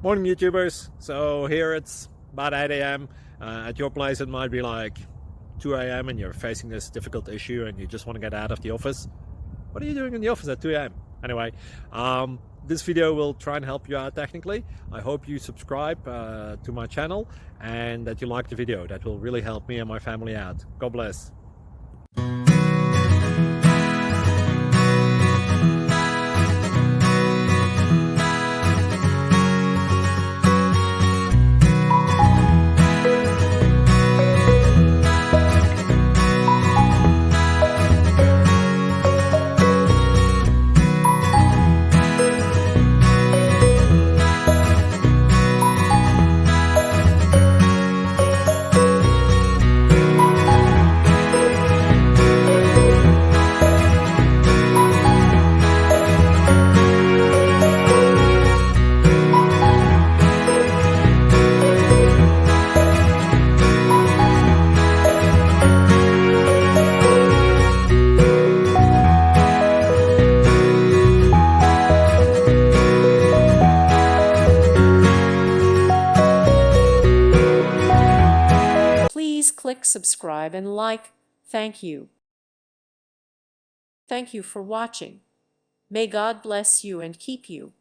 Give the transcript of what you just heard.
Morning YouTubers. So here it's about 8 a.m. At your place it might be like 2 a.m. and you're facing this difficult issue and you just want to get out of the office. What are you doing in the office at 2 a.m.? Anyway, this video will try and help you out technically. I hope you subscribe to my channel and that you like the video. That will really help me and my family out. God bless. Please click subscribe and like. Thank you. Thank you for watching. May God bless you and keep you.